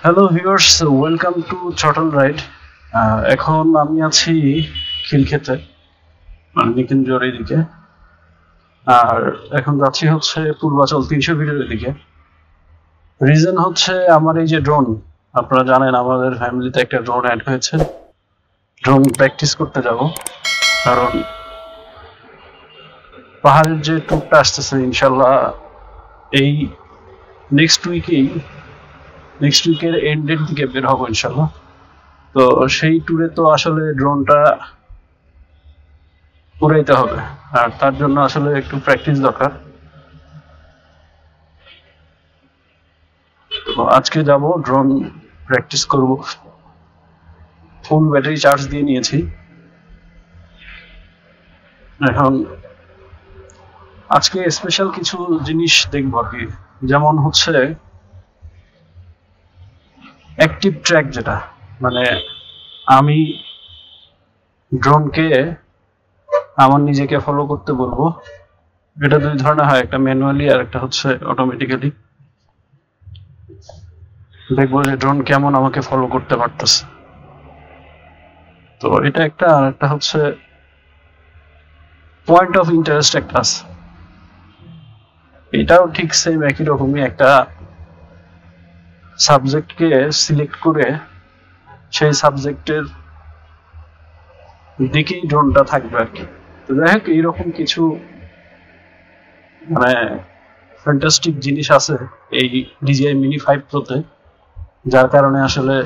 Hello viewers, welcome to চটল ride. এখন আমি আছি খিলক্ষেতে, মানে নিকুঞ্জর দিকে। আর এখন যাচ্ছি হচ্ছে পূর্বাচল 300 ফিটের দিকে। রিজন হচ্ছে আমার এই যে ড্রোন, আপনারা জানেন আমাদের ফ্যামিলিতে একটা ড্রোন অ্যাড হয়েছে। ড্রোন প্র্যাকটিস করতে যাব, কারণ পাহাড়ের যে ট্যুরটা আসতেছে ইনশাল্লাহ এই নেক্সট উইকের এন্ডের দিকে বের হবো ইনশাল্লাহ। তো সেই ট্যুরে তো আসলে ড্রোনটা উড়াইতে হবে, আর তার জন্য আসলে একটু প্র্যাকটিস দরকার। তো আজকে যাব, ড্রোন প্র্যাকটিস করব। ফুল ব্যাটারি চার্জ দিয়ে নিয়েছি। এখন আজকে স্পেশাল কিছু জিনিস দেখবো আর কি, যেমন হচ্ছে অ্যাক্টিভ ট্র্যাক, যেটা মানে আমি ড্রোনকে আমার নিজেকে ফলো করতে বলবো। এটা দুই ধরনের হয়, একটা ম্যানুয়ালি আর একটা হচ্ছে অটোমেটিক্যালি। দেখবো যে ড্রোন কেমন আমাকে ফলো করতে পারতেছে। তো এটা একটা, আর একটা হচ্ছে পয়েন্ট অফ ইন্টারেস্ট একটা আছে। এটাও ঠিক সেম একই রকমই, একটা সাবজেক্টকে সিলেক্ট করে সেই সাবজেক্টের দিকেই ড্রোনটা থাকবে আর কি। তো যাই হোক, এইরকম কিছু মানে ফ্যান্টাস্টিক জিনিস আছে এই DJI Mini 5 Pro-তে, যার কারণে আসলে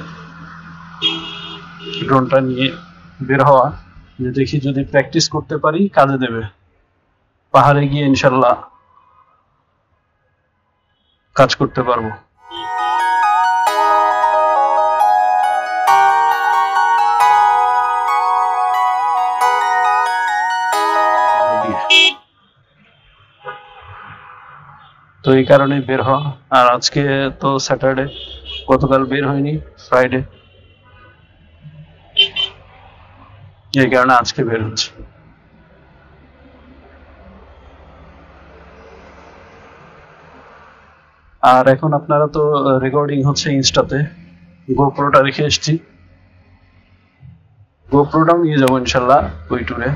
ড্রোনটা নিয়ে বের হওয়া, যে দেখি যদি প্র্যাকটিস করতে পারি কাজে দেবে। পাহাড়ে গিয়ে ইনশাল্লাহ কাজ করতে পারবো। তো এই কারণে বের হওয়া। আর আজকে তো স্যাটারডে, গতকাল বের হয়নি, ফ্রাইডে, এই কারণে আজকে বের হচ্ছে। আর এখন আপনারা তো রেকর্ডিং হচ্ছে ইনস্টাতে, গোপ্রোটা রেখে এসেছি। গোপ্রোটাও নিয়ে যাবো ইনশাল্লাহ ওই ট্যুরে,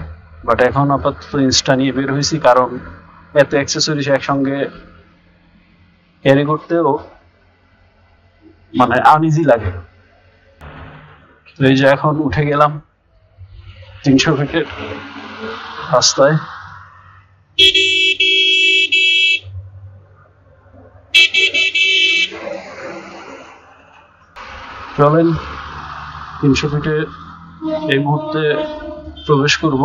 বাট এখন আপাতত ইনস্টা নিয়ে বের হয়েছি, কারণ এত অ্যাক্সেসরিজ একসঙ্গে ক্যারি করতেও মানে আনইজি লাগে। তো এই যে এখন উঠে গেলাম 300 ফিটের রাস্তায়। চলেন 300 ফিটে এই মুহূর্তে প্রবেশ করব।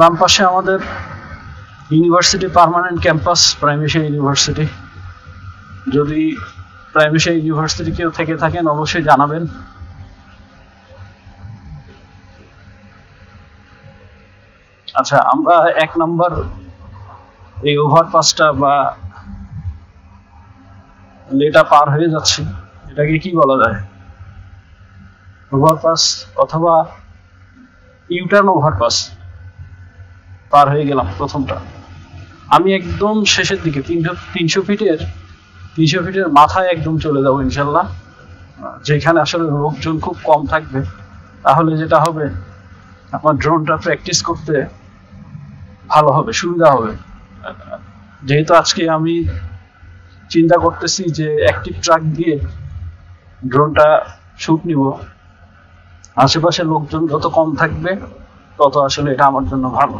বাম পাশে আমাদের university permanent campus, prime Asia university. যদি প্রাইম এশিয়া ইউনিভার্সিটি কেউ থেকে থাকেন অবশ্যই জানাবেন। আচ্ছা, আমরা 1 নম্বর এই ওভারপাসটা বা লেটা পার হয়ে যাচ্ছি, এটাকে কি বলা যায়? ওভারপাস অথবা ইউটার্ন ওভারপাস পার হয়ে গেলাম প্রথমটা। আমি একদম শেষের দিকে 300 ফিটের মাথায় একদম চলে যাবো ইনশাল্লাহ, যেখানে আসলে লোকজন খুব কম থাকবে। তাহলে যেটা হবে, আমার ড্রোনটা প্র্যাকটিস করতে ভালো হবে, সুবিধা হবে। যেহেতু আজকে আমি চিন্তা করতেছি যে অ্যাক্টিভ ট্রাক দিয়ে ড্রোনটা শুট নিব, আশেপাশে লোকজন যত কম থাকবে তত আসলে এটা আমার জন্য ভালো।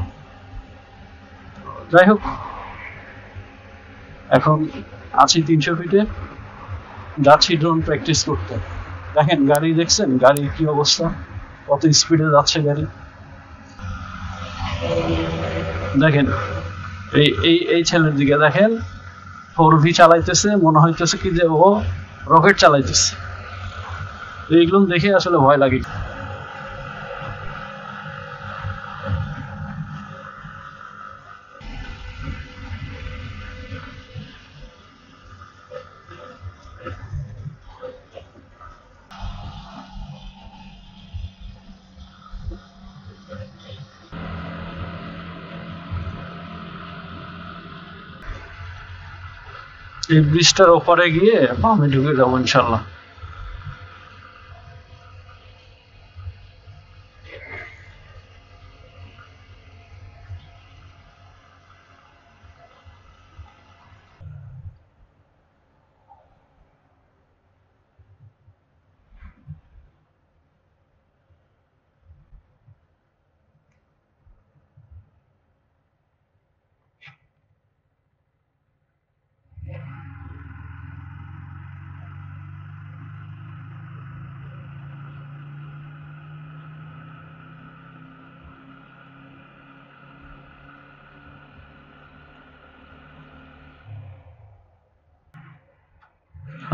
যাই হোক, এখন আছি 300 ফিটে, যাচ্ছি ড্রোন প্র্যাকটিস করতে। দেখেন গাড়ি, দেখছেন গাড়ির কি অবস্থা, কত স্পিডে যাচ্ছে গাড়ি। দেখেন এই এই এই ছেলের দিকে দেখেন, 4V চালাইতেছে, মনে হইতেছে কি যে ও রকেট চালাইতেছে। এইগুলো দেখে আসলে ভয় লাগে। এই ব্রিজটার ওপরে গিয়ে বামে ঢুকে যাবো ইনশাল্লাহ।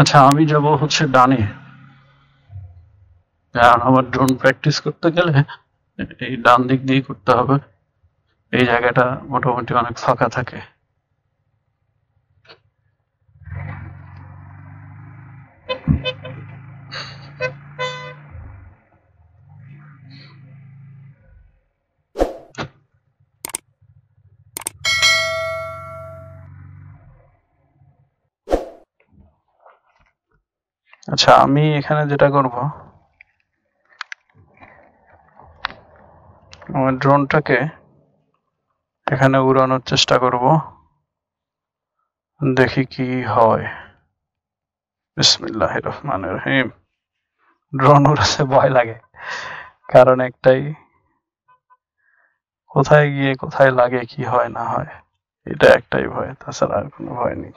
আচ্ছা, আমি যাব হচ্ছে ডানে, কারণ আমার ড্রোন প্র্যাকটিস করতে গেলে এই ডান দিক দিয়ে করতে হবে। এই জায়গাটা মোটামুটি অনেক ফাঁকা থাকে। আচ্ছা, আমি এখানে যেটা করব, আমার ড্রোনটাকে এখানে উড়ানোর চেষ্টা করব, দেখি কি হয়। বিসমিল্লাহির রহমানির রহিম। ড্রোন উড়াতে ভয় লাগে, কারণ একটাই, কোথায় গিয়ে কোথায় লাগে, কি হয় না হয়, এটা একটাই ভয়, তাছাড়া আর কোনো ভয় নেই।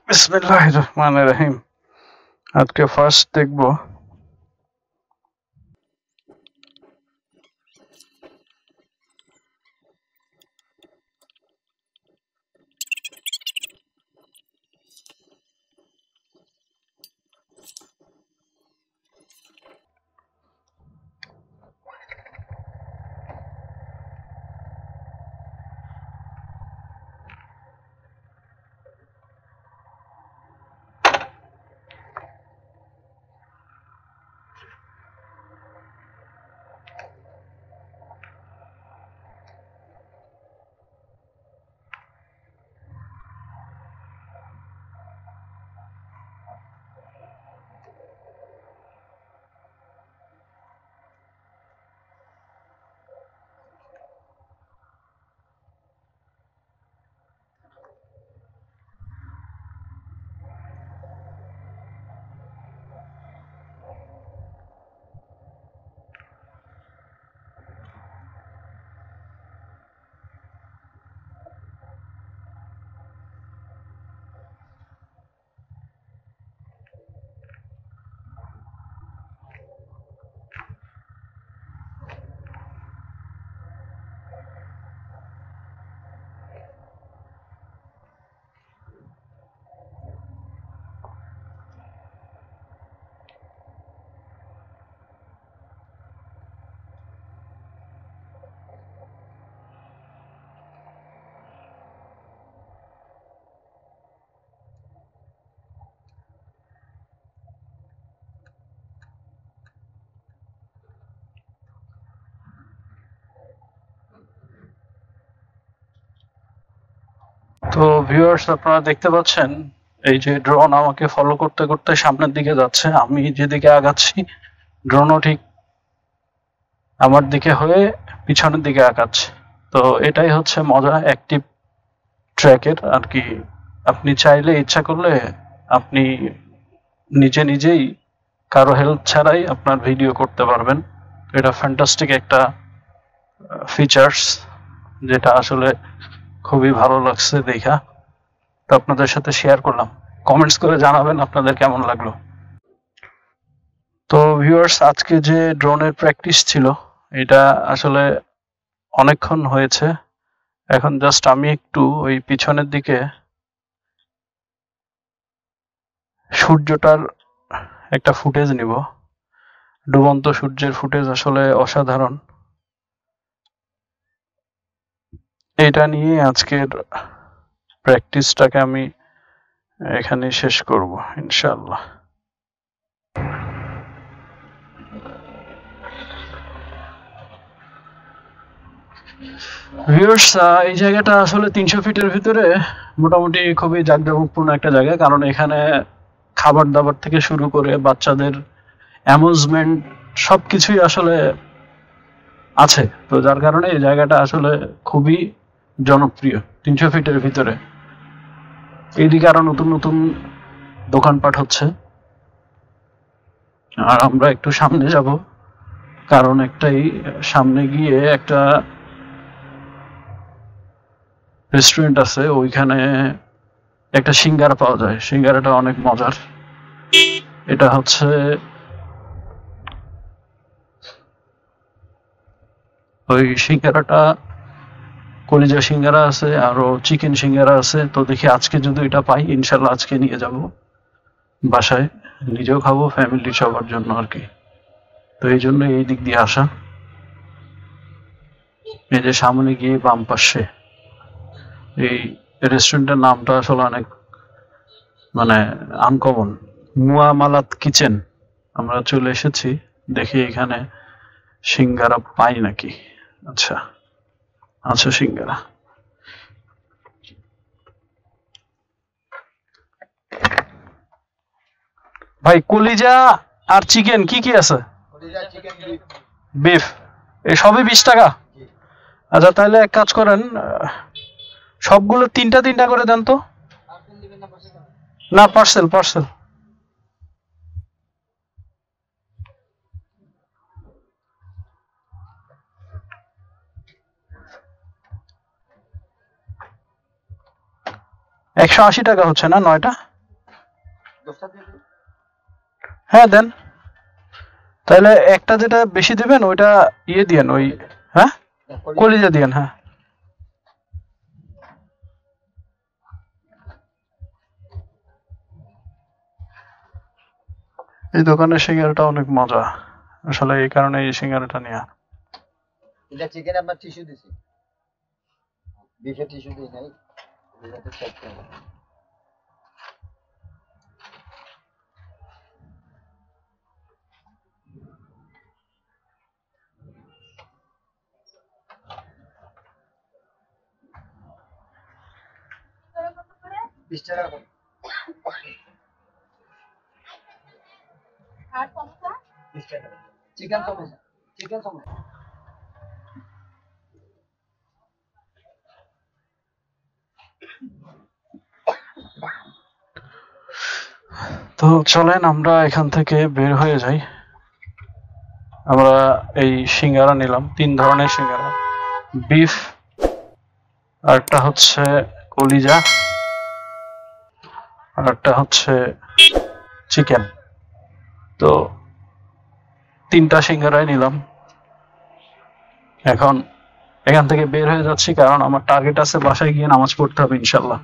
বিসমিল্লাহির রহমানির রহিম। আজকে ফার্স্ট দেখব তো ভিউয়ার্স, আপনারা দেখতে পাচ্ছেন এই যে ড্রোন আমাকে ফলো করতে করতে সামনের দিকে যাচ্ছে, আমি যেদিকে আগাচ্ছি ড্রোনও ঠিক আমার দিকে হয়ে পিছনের দিকে আগাচ্ছে। তো এটাই হচ্ছে মজা অ্যাক্টিভ ট্র্যাকের আর কি। আপনি চাইলে, ইচ্ছা করলে আপনি নিজে নিজেই কারো হেল্প ছাড়াই আপনার ভিডিও করতে পারবেন। এটা ফ্যান্টাস্টিক একটা ফিচার্স, যেটা আসলে খুবই ভালো লাগছে দেখা, তো আপনাদের সাথে শেয়ার করলাম। কমেন্টস করে জানাবেন আপনাদের কেমন লাগলো। তো ভিউয়ার্স, আজকে যে ড্রোনের প্র্যাকটিস ছিল এটা আসলে অনেকক্ষণ হয়েছে। এখন জাস্ট আমি একটু ওই পিছনের দিকে সূর্যটার একটা ফুটেজ নিব। ডুবন্ত সূর্যের ফুটেজ আসলে অসাধারণ। এটা নিয়ে আজকের প্র্যাকটিসটাকে আমি এখানে শেষ করব ইনশাআল্লাহ। ভিউয়ার্স, এই জায়গাটা আসলে 300 ফিটের ভিতরে মোটামুটি খুবই জাঁকজমকপূর্ণ একটা জায়গা, কারণ এখানে খাবার দাবার থেকে শুরু করে বাচ্চাদের অ্যামিউজমেন্ট সবকিছুই আসলে আছে। তো যার কারণে এই জায়গাটা আসলে খুবই জনপ্রিয় 300 ফিটের ভিতরে। এইদিকে আরো নতুন নতুন দোকানপাট হচ্ছে, আর আমরা একটু সামনে যাব, কারণ একটাই সামনে গিয়ে একটা রেস্টুরেন্ট আছে, ওইখানে একটা সিঙ্গারা পাওয়া যায়। সিঙ্গারাটা অনেক মজার। এটা হচ্ছে ওই সিঙ্গারাটা, কলিজা সিঙ্গারা আছে, আরো চিকেন সিঙ্গারা আছে। তো দেখি আজকে যদি এটা পাই, ইনশাল্লাহ আজকে নিয়ে যাব বাসায়, নিজেও খাবো, ফ্যামিলি সবার জন্য আর কি। তো এই জন্য এই দিক দিয়ে আসা। এই যে সামনে গিয়ে বাম পাশে এই রেস্টুরেন্টের নামটা আসলে অনেক মানে আনকমন, মুয়ামালাত কিচেন। আমরা চলে এসেছি, দেখি এখানে সিঙ্গারা পাই নাকি। আচ্ছা, আচ্ছা, সিঙ্গারা। ভাই, কলিজা আর চিকেন কি কি আছে? বিফ, এই সবই 20 টাকা? আচ্ছা, তাহলে এক কাজ করেন, সবগুলো তিনটা তিনটা করে দেন তো। না, পার্সেল পার্সেল। $180 হচ্ছে না 9টা? হ্যাঁ দেন। তাহলে একটা যেটা বেশি দিবেন ওইটা ইয়ে দিয়েন, ওই হ্যাঁ কলিজা দিয়েন। হ্যাঁ, এই দোকানের সিঙ্গারাটা অনেক মজা, আসলে এই কারণে এই সিঙ্গারাটা নেওয়া। এটা চিকেন আপনার টিস্যু দিছি, বিফে টিস্যু দিই নাই, এটাতে চেক করব। Chicken samosa, chicken samosa. তো চলেন আমরা এখান থেকে বের হয়ে যাই। আমরা এই সিঙ্গারা নিলাম, 3 ধরনের সিঙ্গারা, বিফ, আর একটা হচ্ছে কলিজা, আর একটা হচ্ছে চিকেন। তো 3টা সিঙ্গারাই নিলাম। এখন এখান থেকে বের হয়ে যাচ্ছি, কারণ আমার টার্গেট আছে বাসায় গিয়ে নামাজ পড়তে হবে ইনশাল্লাহ।